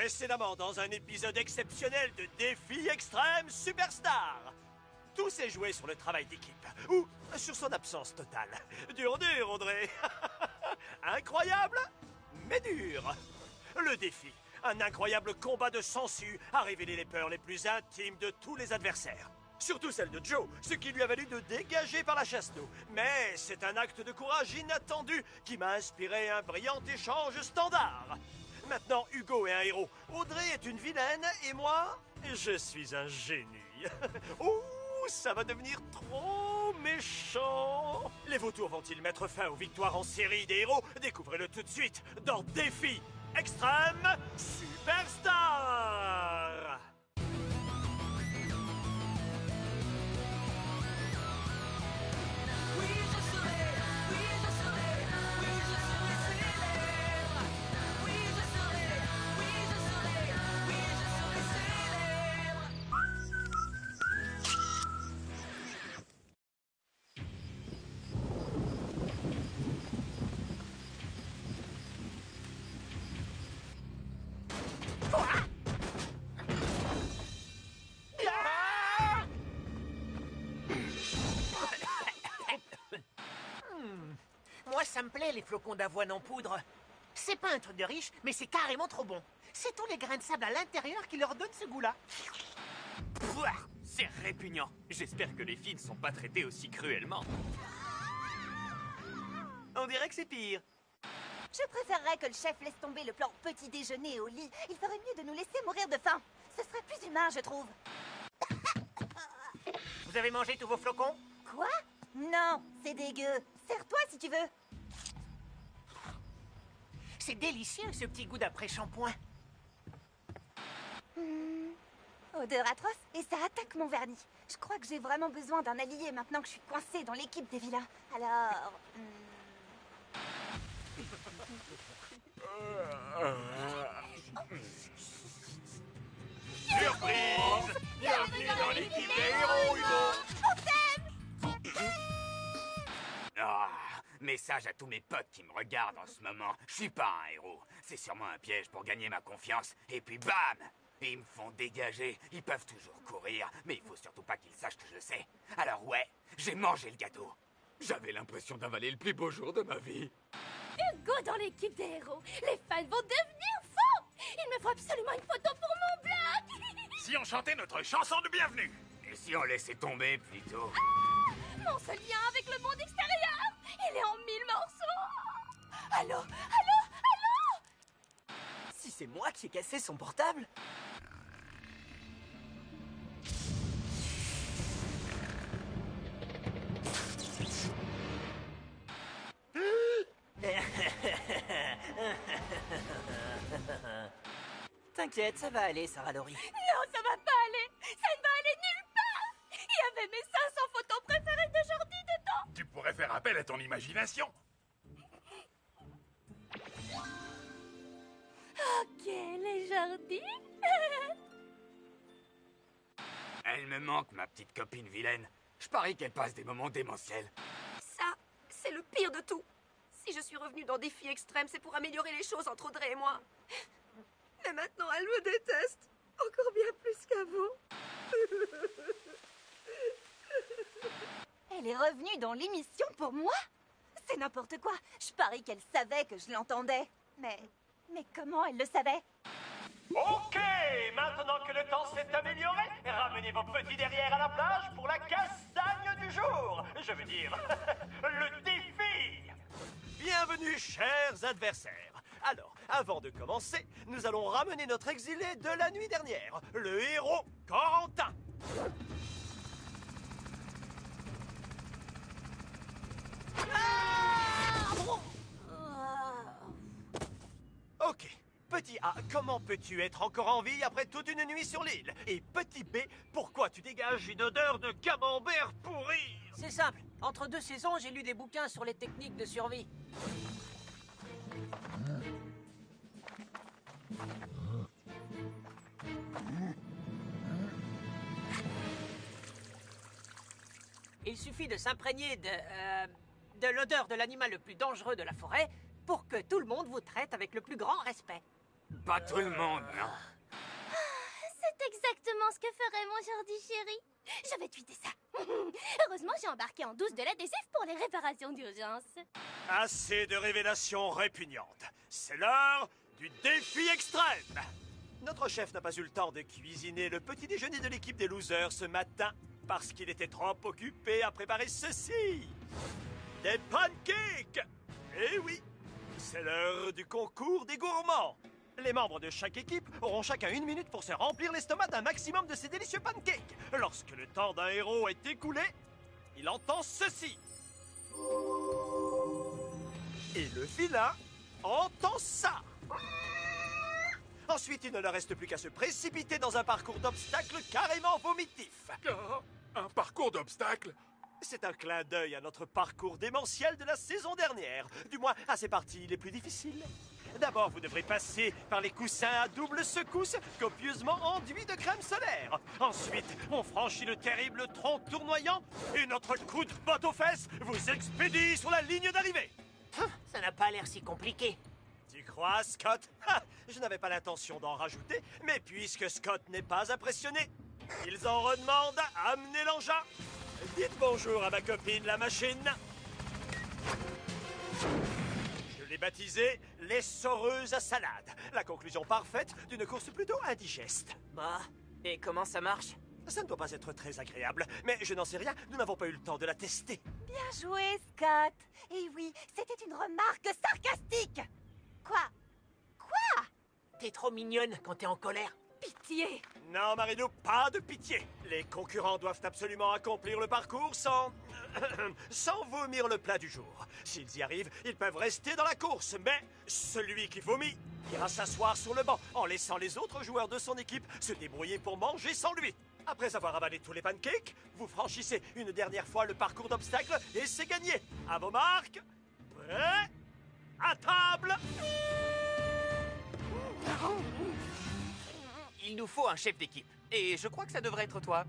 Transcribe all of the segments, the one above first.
Précédemment dans un épisode exceptionnel de Défi Extrême Superstar. Tout s'est joué sur le travail d'équipe, ou sur son absence totale. Dur, Audrey. Incroyable, mais dur. Le défi, un incroyable combat de sangsues, a révélé les peurs les plus intimes de tous les adversaires. Surtout celle de Joe, ce qui lui a valu de dégager par la chasse-d'eau. Mais c'est un acte de courage inattendu qui m'a inspiré un brillant échange standard. Maintenant, Hugo est un héros, Audrey est une vilaine, et moi, je suis un génie. Ouh, ça va devenir trop méchant. Les vautours vont-ils mettre fin aux victoires en série des héros? Découvrez-le tout de suite dans Défi Extrême Superstar. Moi, ça me plaît, les flocons d'avoine en poudre. C'est pas un truc de riche, mais c'est carrément trop bon. C'est tous les grains de sable à l'intérieur qui leur donnent ce goût-là. C'est répugnant. J'espère que les filles ne sont pas traitées aussi cruellement. On dirait que c'est pire. Je préférerais que le chef laisse tomber le plan petit déjeuner au lit. Il ferait mieux de nous laisser mourir de faim. Ce serait plus humain, je trouve. Vous avez mangé tous vos flocons? Quoi? Non, c'est dégueu. Serre-toi si tu veux. C'est délicieux, ce petit goût d'après-shampoing. Odeur atroce, et ça attaque mon vernis. Je crois que j'ai vraiment besoin d'un allié maintenant que je suis coincée dans l'équipe des vilains. Alors... Surprise! Bienvenue dans l'équipe des héros, Hugo! Ah, message à tous mes potes qui me regardent en ce moment. Je suis pas un héros. C'est sûrement un piège pour gagner ma confiance. Et puis bam! Ils me font dégager. Ils peuvent toujours courir, mais il faut surtout pas qu'ils sachent que je le sais. Alors ouais, j'ai mangé le gâteau. J'avais l'impression d'avaler le plus beau jour de ma vie. Hugo dans l'équipe des héros. Les fans vont devenir fous. Il me faut absolument une photo pour mon blog. Si on chantait notre chanson de bienvenue? Et si on laissait tomber plutôt? Mon seul lien avec le monde extérieur, il est en 1000 morceaux. Allô, allô, allô? Si c'est moi qui ai cassé son portable? T'inquiète, ça va aller, Sarah Laurie. Non, ça va pas aller. Ça ne va aller nulle part. Il y avait mes 500 photos préférées de Jordi dedans. Tu pourrais faire appel à ton imagination. Ok, les Jordi. Elle me manque, ma petite copine vilaine. Je parie qu'elle passe des moments démentiels. Ça, c'est le pire de tout. Si je suis revenue dans Défi Extrême, c'est pour améliorer les choses entre Audrey et moi. Mais maintenant, elle me déteste. Encore bien plus qu'avant. Elle est revenue dans l'émission pour moi? C'est n'importe quoi. Je parie qu'elle savait que je l'entendais. Mais comment elle le savait? Ok, maintenant que le temps s'est amélioré, ramenez vos petits derrière à la plage pour la castagne du jour. Je veux dire, le défi. Bienvenue, chers adversaires. Alors, avant de commencer, nous allons ramener notre exilé de la nuit dernière, le héros Corentin. Ok. Petit A, comment peux-tu être encore en vie après toute une nuit sur l'île? Et petit B, pourquoi tu dégages une odeur de camembert pourri? C'est simple. Entre deux saisons, j'ai lu des bouquins sur les techniques de survie. Il suffit de s'imprégner de l'odeur de l'animal le plus dangereux de la forêt pour que tout le monde vous traite avec le plus grand respect. Pas tout le monde, non. C'est exactement ce que ferait mon Jordi chéri. Je vais tweeter ça. Heureusement, j'ai embarqué en douce de l'adhésif pour les réparations d'urgence. Assez de révélations répugnantes. C'est l'heure du défi extrême. Notre chef n'a pas eu le temps de cuisiner le petit déjeuner de l'équipe des losers ce matin parce qu'il était trop occupé à préparer ceci. Des pancakes. Eh oui, c'est l'heure du concours des gourmands. Les membres de chaque équipe auront chacun 1 minute pour se remplir l'estomac d'un maximum de ces délicieux pancakes. Lorsque le temps d'un héros est écoulé, il entend ceci. Et le vilain entend ça. Ensuite, il ne leur reste plus qu'à se précipiter dans un parcours d'obstacles carrément vomitif. Un parcours d'obstacles? C'est un clin d'œil à notre parcours démentiel de la saison dernière. Du moins, à ses parties les plus difficiles. D'abord, vous devrez passer par les coussins à double secousse, copieusement enduits de crème solaire. Ensuite, on franchit le terrible tronc tournoyant et notre coup de botte aux fesses vous expédie sur la ligne d'arrivée. Ça n'a pas l'air si compliqué. Tu crois, Scott? Je n'avais pas l'intention d'en rajouter, mais puisque Scott n'est pas impressionné, ils en redemandent à amener l'engin. Dites bonjour à ma copine la machine. Je l'ai baptisée l'essoreuse à salade. La conclusion parfaite d'une course plutôt indigeste. Bah, et comment ça marche? Ça ne doit pas être très agréable, mais je n'en sais rien, nous n'avons pas eu le temps de la tester. Bien joué, Scott. Et oui, c'était une remarque sarcastique. Quoi? T'es trop mignonne quand t'es en colère. Pitié! Non, Marilou, pas de pitié. Les concurrents doivent absolument accomplir le parcours sans... sans vomir le plat du jour. S'ils y arrivent, ils peuvent rester dans la course, mais celui qui vomit ira s'asseoir sur le banc en laissant les autres joueurs de son équipe se débrouiller pour manger sans lui. Après avoir avalé tous les pancakes, vous franchissez une dernière fois le parcours d'obstacles et c'est gagné. À vos marques, prêts, à table. Il nous faut un chef d'équipe. Et je crois que ça devrait être toi.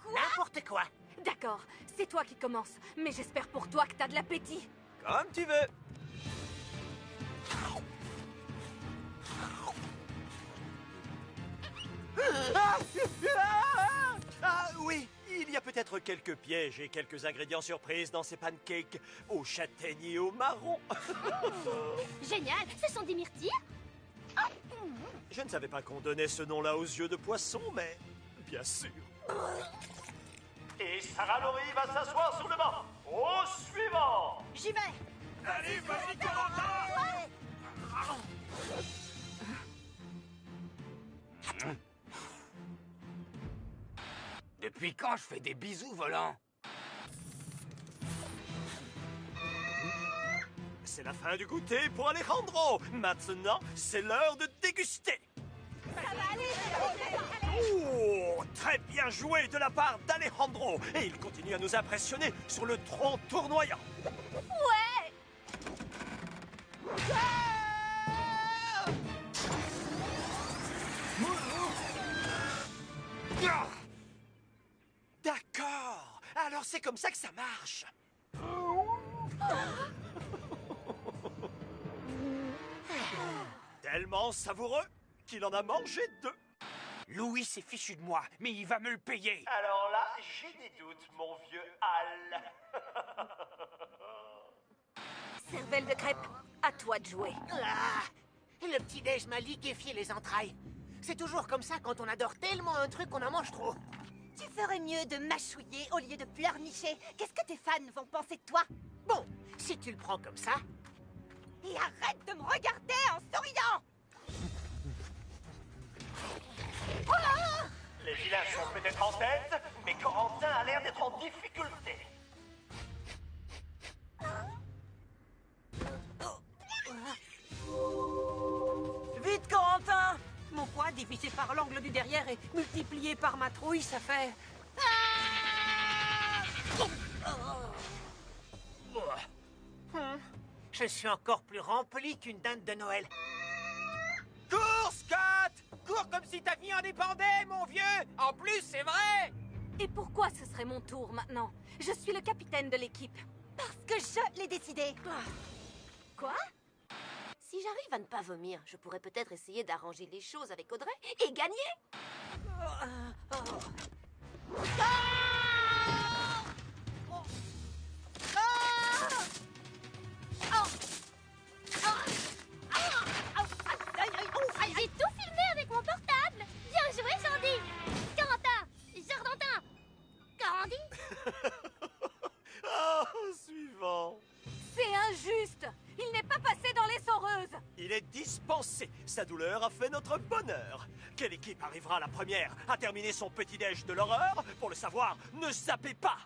N'importe quoi. D'accord, c'est toi qui commence. Mais j'espère pour toi que t'as de l'appétit. Comme tu veux. Ah oui, il y a peut-être quelques pièges et quelques ingrédients surprises dans ces pancakes au châtaigne et au marron. Génial, ce sont des myrtilles? Je ne savais pas qu'on donnait ce nom-là aux yeux de poisson, mais bien sûr. Et Sarah Laurie va s'asseoir sur le banc. Au suivant. J'y vais. Allez, vas-y, Corentin. Depuis quand je fais des bisous volants? C'est la fin du goûter pour Alejandro. Maintenant, c'est l'heure de déguster. Oh, très bien joué de la part d'Alejandro. Et il continue à nous impressionner sur le tronc tournoyant. Ouais! D'accord. Alors c'est comme ça que ça marche. Tellement savoureux qu'il en a mangé 2. Louis s'est fichu de moi, mais il va me le payer. Alors là, j'ai des doutes, mon vieux Al. Cervelle de crêpe, à toi de jouer. Ah, le petit-déj m'a liquéfié les entrailles. C'est toujours comme ça quand on adore tellement un truc qu'on en mange trop. Tu ferais mieux de mâchouiller au lieu de pleurnicher. Qu'est-ce que tes fans vont penser de toi? Bon, si tu le prends comme ça... Et arrête de me regarder en souriant! Les vilains sont peut-être en tête, mais Corentin a l'air d'être en difficulté. Vite, Corentin! Mon poids divisé par l'angle du derrière et multiplié par ma trouille, ça fait... Je suis encore plus rempli qu'une dinde de Noël. Cours, Scott! Cours comme si ta vie en dépendait, mon vieux! En plus, c'est vrai! Et pourquoi ce serait mon tour maintenant? Je suis le capitaine de l'équipe. Parce que je l'ai décidé. Quoi? Si j'arrive à ne pas vomir, je pourrais peut-être essayer d'arranger les choses avec Audrey et gagner. J'ai tout filmé avec mon portable. Bien joué, Jordi. Corentin, Jordantin, Candy. Oh, suivant. C'est injuste. Il n'est pas passé dans l'essoreuse. Il est dispensé. Sa douleur a fait notre bonheur. Quelle équipe arrivera la première à terminer son petit-déj de l'horreur? Pour le savoir, ne zappez pas.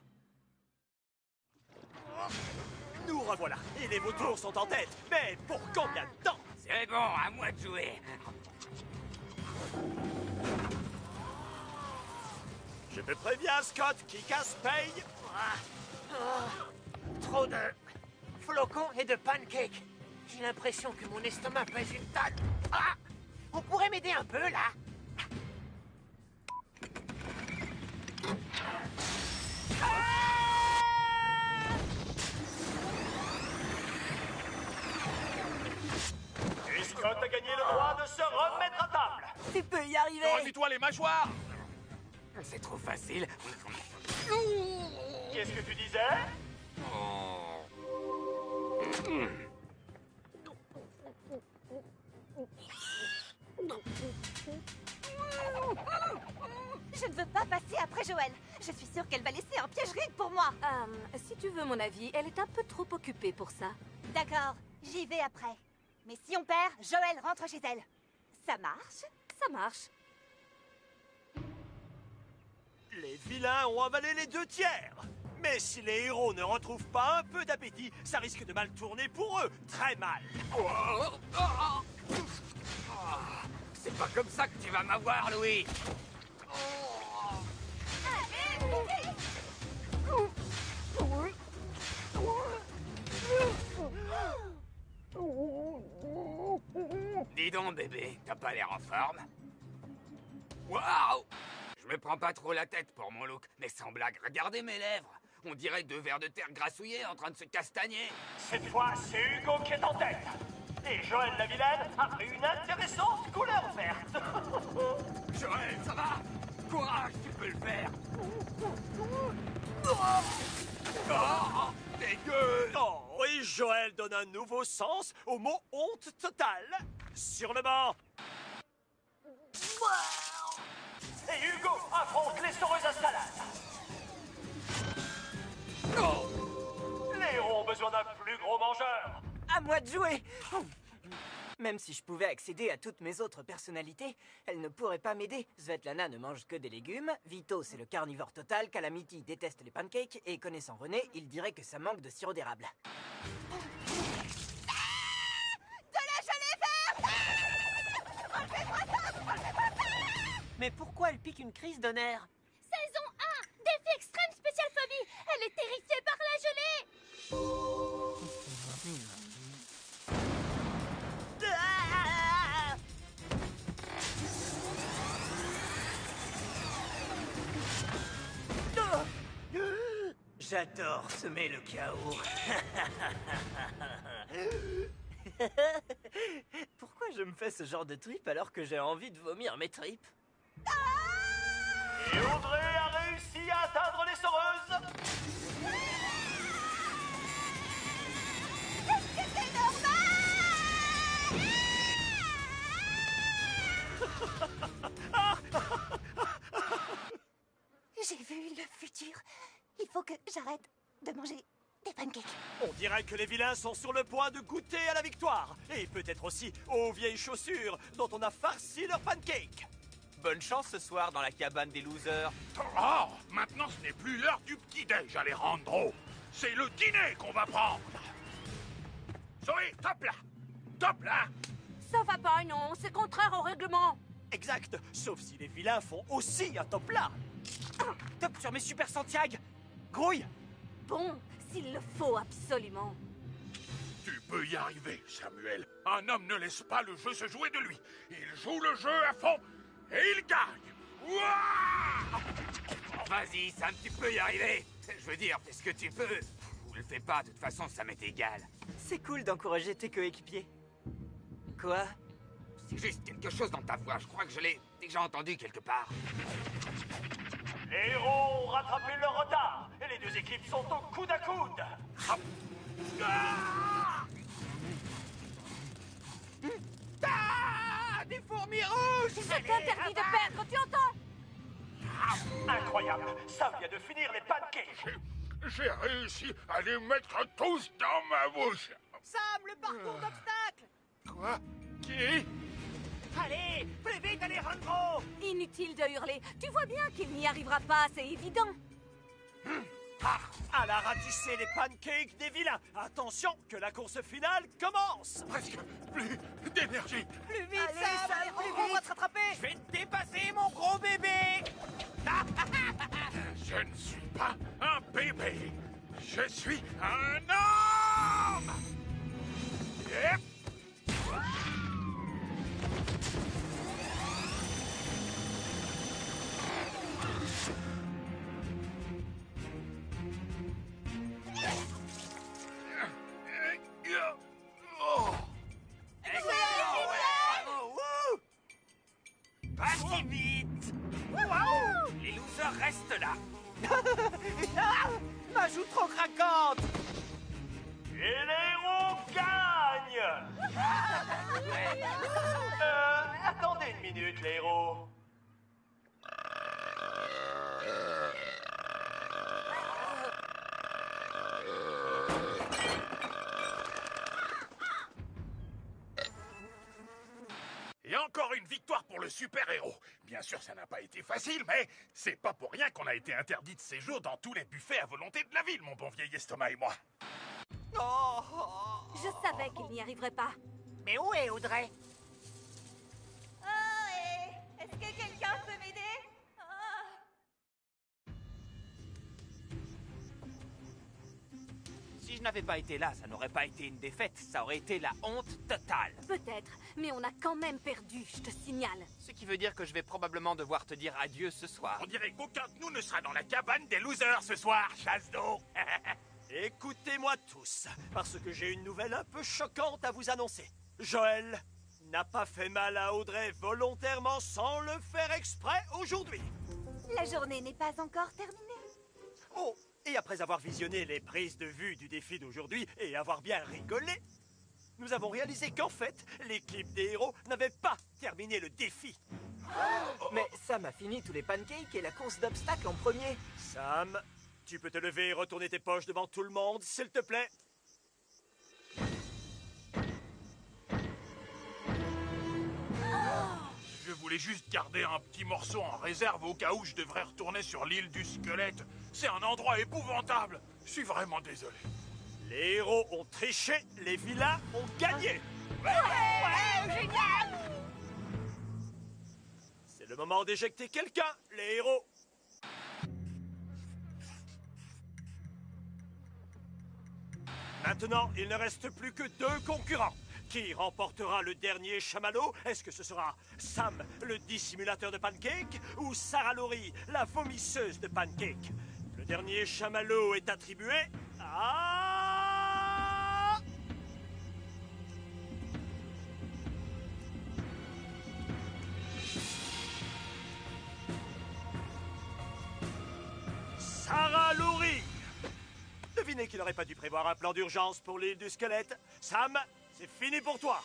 Nous revoilà. Et les vautours sont en tête. Mais pour combien de temps? C'est bon, à moi de jouer. Je te préviens, Scott, qui casse paye. Trop de flocons et de pancakes. J'ai l'impression que mon estomac pèse une tonne. Ah! On pourrait m'aider un peu, là? Et Scott a gagné le droit de se remettre à table. Tu peux y arriver. Remis-toi les mâchoires! C'est trop facile. Qu'est-ce que tu disais? Je ne veux pas passer après Joël. Je suis sûre qu'elle va laisser un piège rigue pour moi. Si tu veux mon avis, elle est un peu trop occupée pour ça. D'accord, j'y vais après. Mais si on perd, Joël rentre chez elle. Ça marche? Ça marche. Les vilains ont avalé les 2 tiers. Mais si les héros ne retrouvent pas un peu d'appétit, ça risque de mal tourner pour eux. Très mal. C'est pas comme ça que tu vas m'avoir, Louis. Dis donc, bébé, t'as pas l'air en forme? Waouh! Je me prends pas trop la tête pour mon look, mais sans blague, regardez mes lèvres. On dirait 2 vers de terre grassouillés en train de se castagner. Cette fois, c'est Hugo qui est en tête. Et Joël la vilaine a pris une intéressante couleur verte. Joël, ça va? Courage, tu peux le faire. Oh, dégueu! Oh, et Joël donne un nouveau sens au mot honte totale. Sur le banc. Et Hugo affronte l'essoreuse à salade. Les héros ont besoin d'un plus gros mangeur. À moi de jouer. Même si je pouvais accéder à toutes mes autres personnalités, elle ne pourrait pas m'aider. Svetlana ne mange que des légumes, Vito c'est le carnivore total, Calamity déteste les pancakes, et connaissant René, il dirait que ça manque de sirop d'érable. De la gelée verte! Enlevez-moi ça! Mais pourquoi elle pique une crise de nerfs? Saison 1, défi extrême spécial phobie. Elle est terrifiée par la gelée. J'adore semer le chaos. Pourquoi je me fais ce genre de trip alors que j'ai envie de vomir mes tripes? Et Audrey a réussi à atteindre l'essoreuse. Est-ce que c'est normal? J'ai vu le futur. Il faut que j'arrête de manger des pancakes. On dirait que les vilains sont sur le point de goûter à la victoire. Et peut-être aussi aux vieilles chaussures dont on a farci leurs pancakes. Bonne chance ce soir dans la cabane des losers. Oh, maintenant ce n'est plus l'heure du petit-déj, Alejandro. C'est le dîner qu'on va prendre. Zoé, top là! Top là! Ça va pas, non. C'est contraire au règlement. Exact, sauf si les vilains font aussi un top plat. Top sur mes super Santiago. Grouille. Bon, s'il le faut absolument. Tu peux y arriver, Samuel. Un homme ne laisse pas le jeu se jouer de lui. Il joue le jeu à fond et il gagne. Ouah! Vas-y, Sam, tu peux y arriver. Je veux dire, fais ce que tu peux. Ou le fais pas, de toute façon, ça m'est égal. C'est cool d'encourager tes coéquipiers. Quoi? C'est juste quelque chose dans ta voix. Je crois que je l'ai déjà entendu quelque part. Les héros ont rattrapé leur retard et les deux équipes sont au coude à coude. Des fourmis rouges! C'est interdit de perdre, tu entends? Incroyable, Sam vient de finir les pancakes. J'ai réussi à les mettre tous dans ma bouche. Sam, le parcours d'obstacles! Quoi? Qui? Allez, plus vite Alejandro! Inutile de hurler. Tu vois bien qu'il n'y arrivera pas, c'est évident. À la ratisser les pancakes des vilains. Attention que la course finale commence. Presque plus d'énergie. Plus vite, Sam! On va te rattraper! Je vais te dépasser, mon gros bébé! Je ne suis pas un bébé. Je suis un homme. Yep. Oh. Pas si vite! Les losers restent là! Ah, ma joue trop craquante! Et les héros gagnent. Attendez une minute, les héros. Et encore une victoire pour le super-héros. Bien sûr, ça n'a pas été facile, mais c'est pas pour rien qu'on a été interdit de séjour dans tous les buffets à volonté de la ville, mon bon vieil estomac et moi. Je savais qu'il n'y arriverait pas. Mais où est Audrey? Oh, est-ce que quelqu'un peut m'aider? Si je n'avais pas été là, ça n'aurait pas été une défaite, ça aurait été la honte totale. Peut-être, mais on a quand même perdu, je te signale. Ce qui veut dire que je vais probablement devoir te dire adieu ce soir. On dirait qu'aucun de nous ne sera dans la cabane des losers ce soir, chasse d'eau. Écoutez-moi tous, parce que j'ai une nouvelle un peu choquante à vous annoncer. Joël n'a pas fait mal à Audrey volontairement sans le faire exprès aujourd'hui. La journée n'est pas encore terminée. Oh, et après avoir visionné les prises de vue du défi d'aujourd'hui et avoir bien rigolé, nous avons réalisé qu'en fait, l'équipe des héros n'avait pas terminé le défi. Mais Sam a fini tous les pancakes et la course d'obstacles en premier. Sam, tu peux te lever et retourner tes poches devant tout le monde, s'il te plaît? Je voulais juste garder un petit morceau en réserve au cas où je devrais retourner sur l'île du squelette. C'est un endroit épouvantable. Je suis vraiment désolé. Les héros ont triché, les vilains ont gagné. C'est le moment d'éjecter quelqu'un, les héros. Maintenant, il ne reste plus que 2 concurrents. Qui remportera le dernier chamallow? Est-ce que ce sera Sam, le dissimulateur de pancakes, ou Sarah Laurie, la vomisseuse de pancakes? Le dernier chamallow est attribué à... Sarah Laurie. Devinez qu'il n'aurait pas dû prévoir un plan d'urgence pour l'île du squelette. Sam, c'est fini pour toi.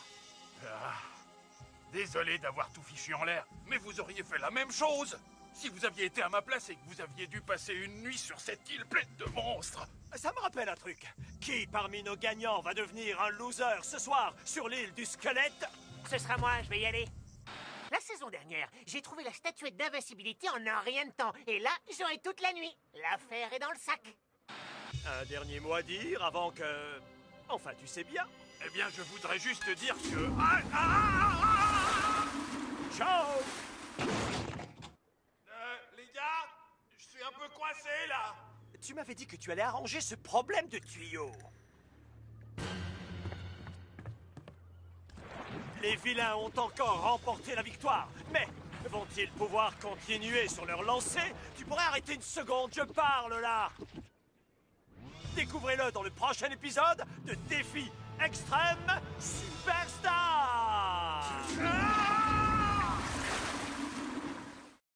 Désolé d'avoir tout fichu en l'air, mais vous auriez fait la même chose. Si vous aviez été à ma place et que vous aviez dû passer une nuit sur cette île pleine de monstres. Ça me rappelle un truc. Qui parmi nos gagnants va devenir un loser ce soir sur l'île du squelette? Ce sera moi, je vais y aller. La saison dernière, j'ai trouvé la statuette d'invincibilité en un rien de temps. Et là, j'aurai toute la nuit. L'affaire est dans le sac. Un dernier mot à dire avant que... Enfin, tu sais bien. Eh bien, je voudrais juste dire que... Ciao! Les gars, je suis un peu coincé, là. Tu m'avais dit que tu allais arranger ce problème de tuyau. Les vilains ont encore remporté la victoire, mais vont-ils pouvoir continuer sur leur lancée? Tu pourrais arrêter une seconde, je parle là! Découvrez-le dans le prochain épisode de Défi Extrême Superstar! Ah!